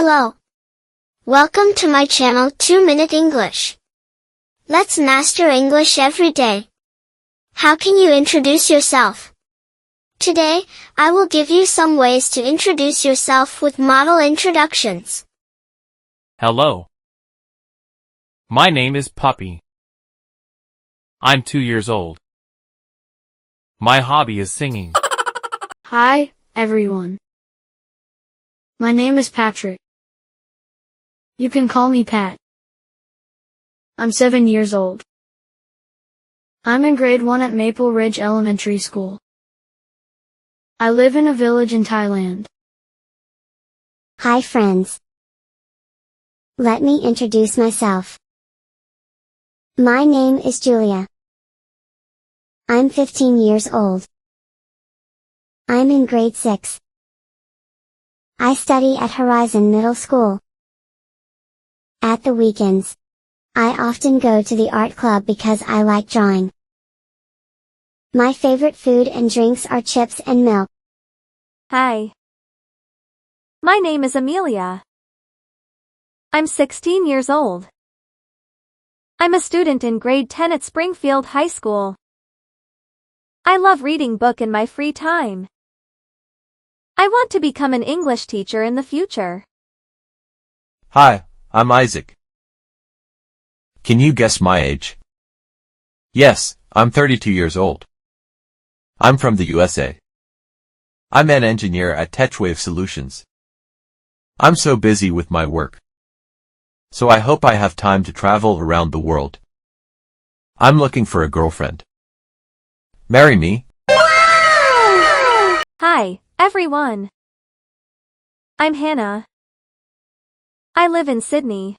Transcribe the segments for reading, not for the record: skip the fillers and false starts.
Hello. Welcome to my channel 2-Minute English. Let's master English every day. How can you introduce yourself? Today, I will give you some ways to introduce yourself with model introductions. Hello. My name is Puppy. I'm 2 years old. My hobby is singing. Hi, everyone. My name is Patrick. You can call me Pat. I'm 7 years old. I'm in grade 1 at Maple Ridge Elementary School. I live in a village in Thailand. Hi friends. Let me introduce myself. My name is Julia. I'm 15 years old. I'm in grade 6. I study at Horizon Middle School. At the weekends, I often go to the art club because I like drawing. My favorite food and drinks are chips and milk. Hi. My name is Amelia. I'm 16 years old. I'm a student in grade 10 at Springfield High School. I love reading book in my free time. I want to become an English teacher in the future. Hi, I'm Isaac. Can you guess my age? Yes, I'm 32 years old. I'm from the USA. I'm an engineer at TechWave Solutions. I'm so busy with my work. So I hope I have time to travel around the world. I'm looking for a girlfriend. Marry me? Hi, everyone. I'm Hannah. I live in Sydney,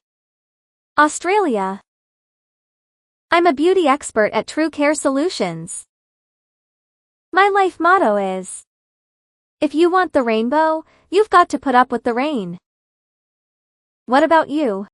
Australia. I'm a beauty expert at True Care Solutions. My life motto is, if you want the rainbow, you've got to put up with the rain. What about you?